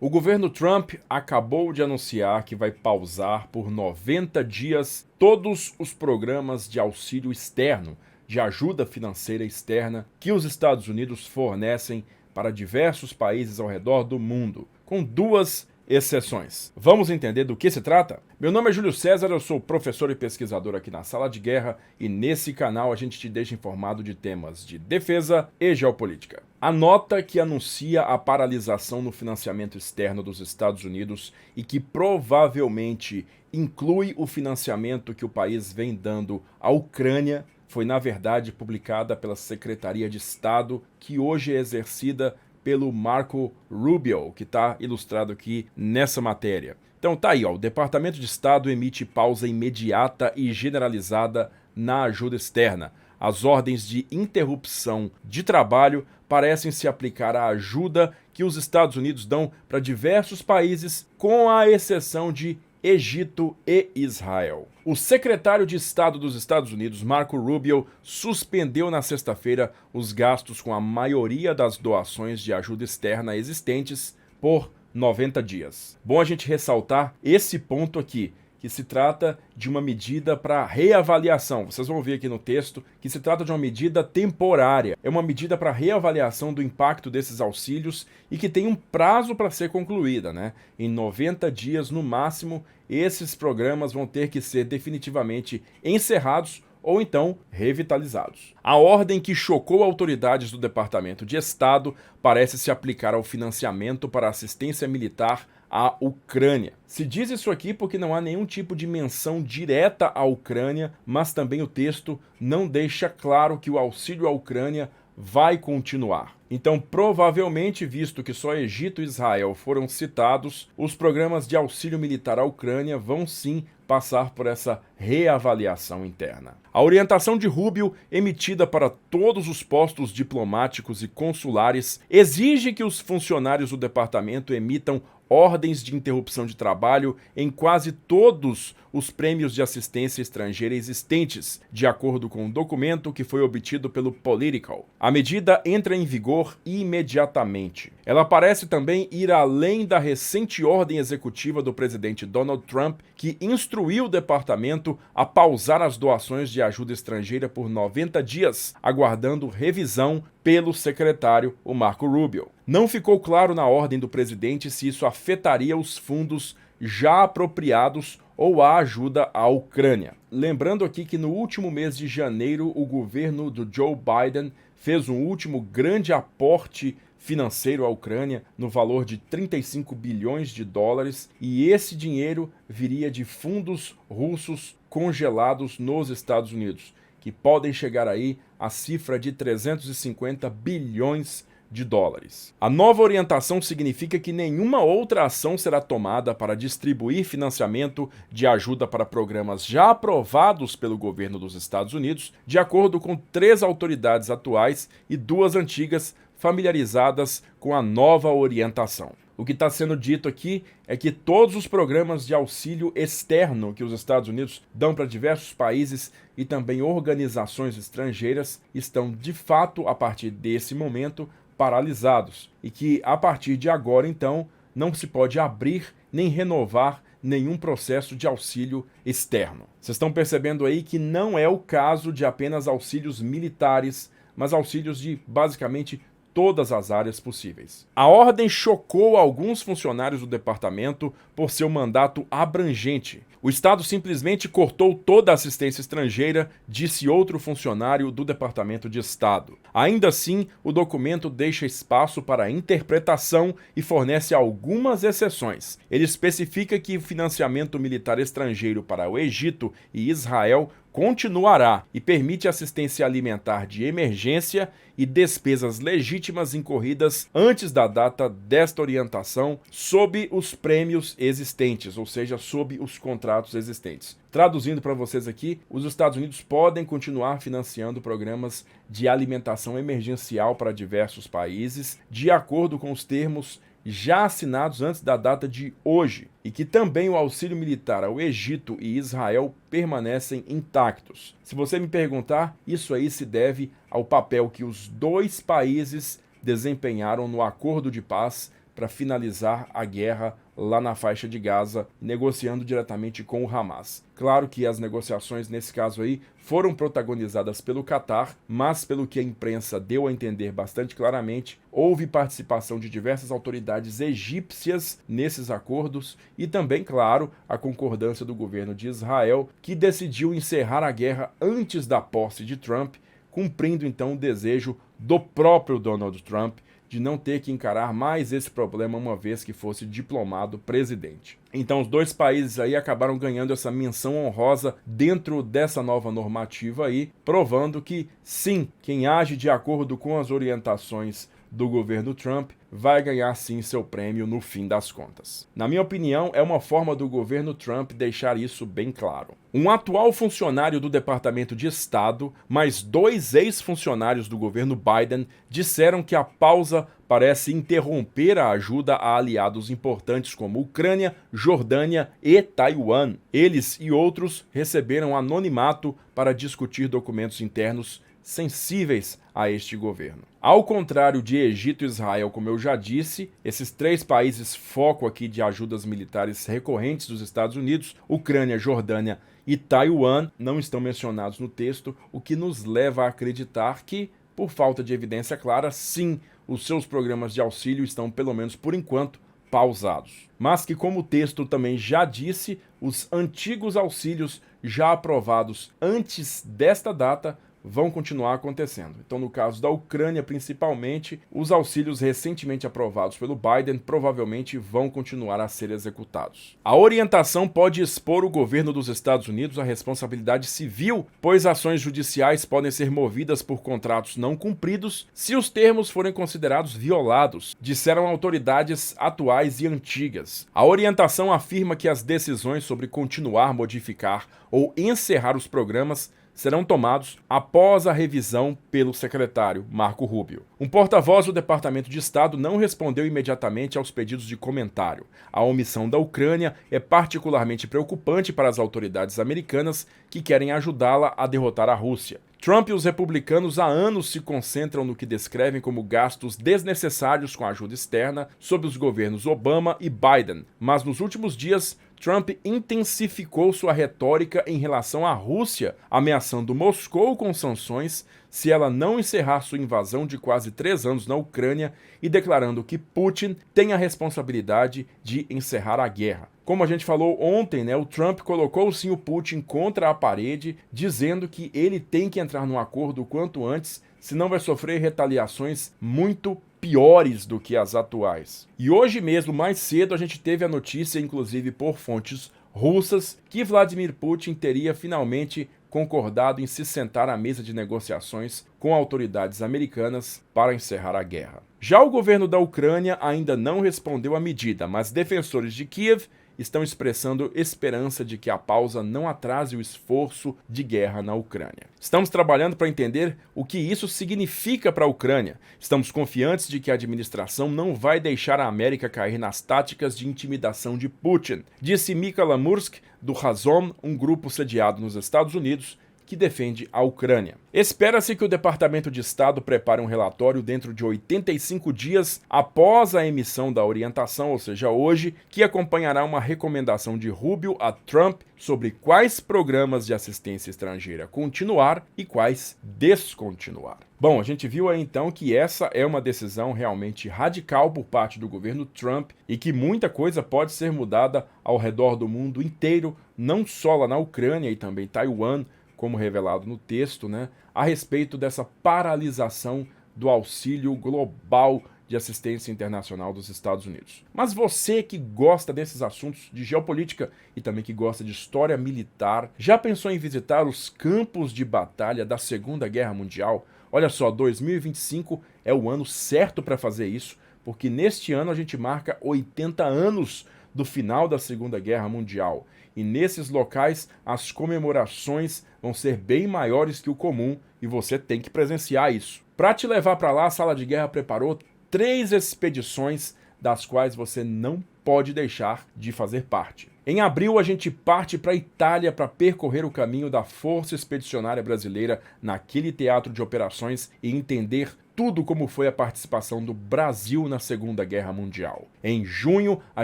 O governo Trump acabou de anunciar que vai pausar por 90 dias todos os programas de auxílio externo, de ajuda financeira externa que os Estados Unidos fornecem para diversos países ao redor do mundo, com duas exceções. Vamos entender do que se trata? Meu nome é Júlio César, eu sou professor e pesquisador aqui na Sala de Guerra e nesse canal a gente te deixa informado de temas de defesa e geopolítica. A nota que anuncia a paralisação no financiamento externo dos Estados Unidos e que provavelmente inclui o financiamento que o país vem dando à Ucrânia foi, na verdade, publicada pela Secretaria de Estado, que hoje é exercida pelo Marco Rubio, que está ilustrado aqui nessa matéria. Então tá aí, ó, o Departamento de Estado emite pausa imediata e generalizada na ajuda externa. As ordens de interrupção de trabalho parecem se aplicar à ajuda que os Estados Unidos dão para diversos países, com a exceção de Egito e Israel. O secretário de Estado dos Estados Unidos, Marco Rubio, suspendeu na sexta-feira os gastos com a maioria das doações de ajuda externa existentes por 90 dias. Bom a gente ressaltar esse ponto aqui, que se trata de uma medida para reavaliação. Vocês vão ver aqui no texto que se trata de uma medida temporária. É uma medida para reavaliação do impacto desses auxílios e que tem um prazo para ser concluída, né? Em 90 dias, no máximo, esses programas vão ter que ser definitivamente encerrados ou então revitalizados. A ordem que chocou autoridades do Departamento de Estado parece se aplicar ao financiamento para assistência militar à Ucrânia. Se diz isso aqui porque não há nenhum tipo de menção direta à Ucrânia, mas também o texto não deixa claro que o auxílio à Ucrânia vai continuar. Então, provavelmente, visto que só Egito e Israel foram citados, os programas de auxílio militar à Ucrânia vão sim passar por essa reavaliação interna. A orientação de Rubio, emitida para todos os postos diplomáticos e consulares, exige que os funcionários do departamento emitam ordens de interrupção de trabalho em quase todos os prêmios de assistência estrangeira existentes, de acordo com um documento que foi obtido pelo Political. A medida entra em vigor imediatamente. Ela parece também ir além da recente ordem executiva do presidente Donald Trump, que instruiu o departamento a pausar as doações de ajuda estrangeira por 90 dias, aguardando revisão pelo secretário, o Marco Rubio. Não ficou claro na ordem do presidente se isso afetaria os fundos já apropriados ou a ajuda à Ucrânia. Lembrando aqui que no último mês de janeiro, o governo do Joe Biden fez um último grande aporte financeiro à Ucrânia no valor de 35 bilhões de dólares, e esse dinheiro viria de fundos russos congelados nos Estados Unidos, que podem chegar aí à cifra de 350 bilhões de dólares. A nova orientação significa que nenhuma outra ação será tomada para distribuir financiamento de ajuda para programas já aprovados pelo governo dos Estados Unidos, de acordo com 3 autoridades atuais e 2 antigas familiarizadas com a nova orientação. O que está sendo dito aqui é que todos os programas de auxílio externo que os Estados Unidos dão para diversos países e também organizações estrangeiras estão, de fato, a partir desse momento, paralisados, e que, a partir de agora, então, não se pode abrir nem renovar nenhum processo de auxílio externo. Vocês estão percebendo aí que não é o caso de apenas auxílios militares, mas auxílios de, basicamente, todas as áreas possíveis. A ordem chocou alguns funcionários do departamento por seu mandato abrangente. O Estado simplesmente cortou toda a assistência estrangeira, disse outro funcionário do Departamento de Estado. Ainda assim, o documento deixa espaço para interpretação e fornece algumas exceções. Ele especifica que o financiamento militar estrangeiro para o Egito e Israel continuará e permite assistência alimentar de emergência e despesas legítimas incorridas antes da data desta orientação sob os prêmios existentes, ou seja, sob os contratos existentes. Traduzindo para vocês aqui, os Estados Unidos podem continuar financiando programas de alimentação emergencial para diversos países, de acordo com os termos já assinados antes da data de hoje, e que também o auxílio militar ao Egito e Israel permanecem intactos. Se você me perguntar, isso aí se deve ao papel que os 2 países desempenharam no acordo de paz para finalizar a guerra lá na faixa de Gaza, negociando diretamente com o Hamas. Claro que as negociações, nesse caso aí, foram protagonizadas pelo Catar, mas pelo que a imprensa deu a entender bastante claramente, houve participação de diversas autoridades egípcias nesses acordos e também, claro, a concordância do governo de Israel, que decidiu encerrar a guerra antes da posse de Trump, cumprindo então o desejo do próprio Donald Trump de não ter que encarar mais esse problema uma vez que fosse diplomado presidente. Então os dois países aí acabaram ganhando essa menção honrosa dentro dessa nova normativa aí, provando que sim, quem age de acordo com as orientações do governo Trump vai ganhar sim seu prêmio no fim das contas. Na minha opinião, é uma forma do governo Trump deixar isso bem claro. Um atual funcionário do Departamento de Estado, mais 2 ex-funcionários do governo Biden, disseram que a pausa parece interromper a ajuda a aliados importantes como Ucrânia, Jordânia e Taiwan. Eles e outros receberam anonimato para discutir documentos internos sensíveis a este governo. Ao contrário de Egito e Israel, como eu já disse, esses 3 países foco aqui de ajudas militares recorrentes dos Estados Unidos, Ucrânia, Jordânia e Taiwan, não estão mencionados no texto, o que nos leva a acreditar que, por falta de evidência clara, sim, os seus programas de auxílio estão, pelo menos por enquanto, pausados. Mas que, como o texto também já disse, os antigos auxílios já aprovados antes desta data vão continuar acontecendo. Então, no caso da Ucrânia, principalmente, os auxílios recentemente aprovados pelo Biden provavelmente vão continuar a ser executados. A orientação pode expor o governo dos Estados Unidos à responsabilidade civil, pois ações judiciais podem ser movidas por contratos não cumpridos se os termos forem considerados violados, disseram autoridades atuais e antigas. A orientação afirma que as decisões sobre continuar, modificar ou encerrar os programas serão tomados após a revisão pelo secretário Marco Rubio. Um porta-voz do Departamento de Estado não respondeu imediatamente aos pedidos de comentário. A omissão da Ucrânia é particularmente preocupante para as autoridades americanas que querem ajudá-la a derrotar a Rússia. Trump e os republicanos há anos se concentram no que descrevem como gastos desnecessários com a ajuda externa sob os governos Obama e Biden, mas nos últimos dias Trump intensificou sua retórica em relação à Rússia, ameaçando Moscou com sanções se ela não encerrar sua invasão de quase 3 anos na Ucrânia e declarando que Putin tem a responsabilidade de encerrar a guerra. Como a gente falou ontem, o Trump colocou sim o Putin contra a parede, dizendo que ele tem que entrar num acordo o quanto antes, senão vai sofrer retaliações muito piores do que as atuais. E hoje mesmo, mais cedo, a gente teve a notícia, inclusive por fontes russas, que Vladimir Putin teria finalmente concordado em se sentar à mesa de negociações com autoridades americanas para encerrar a guerra. Já o governo da Ucrânia ainda não respondeu à medida, mas defensores de Kiev estão expressando esperança de que a pausa não atrase o esforço de guerra na Ucrânia. Estamos trabalhando para entender o que isso significa para a Ucrânia. Estamos confiantes de que a administração não vai deixar a América cair nas táticas de intimidação de Putin, disse Mykala Mursk, do Razom, um grupo sediado nos Estados Unidos, que defende a Ucrânia. Espera-se que o Departamento de Estado prepare um relatório dentro de 85 dias após a emissão da orientação, ou seja, hoje, que acompanhará uma recomendação de Rubio a Trump sobre quais programas de assistência estrangeira continuar e quais descontinuar. Bom, a gente viu aí então que essa é uma decisão realmente radical por parte do governo Trump e que muita coisa pode ser mudada ao redor do mundo inteiro, não só lá na Ucrânia e também Taiwan, como revelado no texto, a respeito dessa paralisação do auxílio global de assistência internacional dos Estados Unidos. Mas você que gosta desses assuntos de geopolítica e também que gosta de história militar, já pensou em visitar os campos de batalha da Segunda Guerra Mundial? Olha só, 2025 é o ano certo para fazer isso, porque neste ano a gente marca 80 anos do final da Segunda Guerra Mundial. E nesses locais as comemorações vão ser bem maiores que o comum e você tem que presenciar isso. Para te levar para lá, a Sala de Guerra preparou 3 expedições das quais você não pode deixar de fazer parte. Em abril, a gente parte para a Itália para percorrer o caminho da Força Expedicionária Brasileira naquele teatro de operações e entender tudo como foi a participação do Brasil na Segunda Guerra Mundial. Em junho, a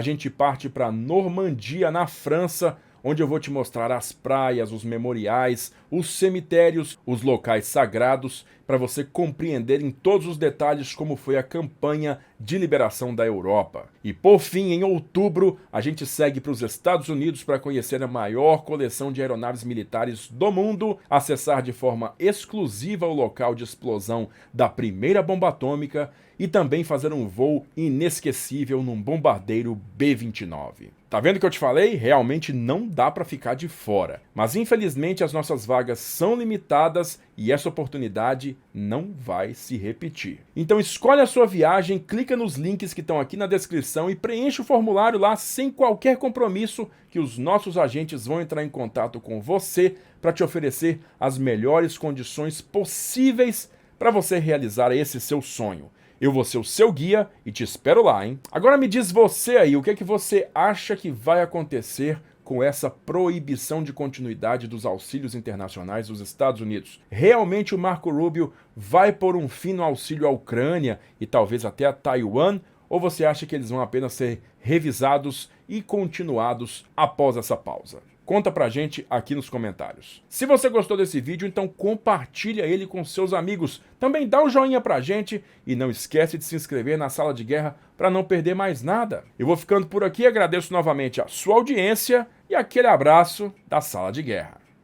gente parte para Normandia, na França, onde eu vou te mostrar as praias, os memoriais, os cemitérios, os locais sagrados, para você compreender em todos os detalhes como foi a campanha de liberação da Europa. E por fim, em outubro, a gente segue para os Estados Unidos para conhecer a maior coleção de aeronaves militares do mundo, acessar de forma exclusiva o local de explosão da primeira bomba atômica e também fazer um voo inesquecível num bombardeiro B-29. Tá vendo o que eu te falei? Realmente não dá para ficar de fora. Mas infelizmente as nossas vagas são limitadas e essa oportunidade não vai se repetir. Então escolhe a sua viagem, clica nos links que estão aqui na descrição e preenche o formulário lá sem qualquer compromisso, que os nossos agentes vão entrar em contato com você para te oferecer as melhores condições possíveis para você realizar esse seu sonho. Eu vou ser o seu guia e te espero lá, hein? Agora me diz você aí, o que é que você acha que vai acontecer com essa proibição de continuidade dos auxílios internacionais dos Estados Unidos? Realmente o Marco Rubio vai pôr um fim no auxílio à Ucrânia e talvez até a Taiwan? Ou você acha que eles vão apenas ser revisados e continuados após essa pausa? Conta pra gente aqui nos comentários. Se você gostou desse vídeo, então compartilha ele com seus amigos. Também dá um joinha pra gente e não esquece de se inscrever na Sala de Guerra para não perder mais nada. Eu vou ficando por aqui, agradeço novamente a sua audiência e aquele abraço da Sala de Guerra.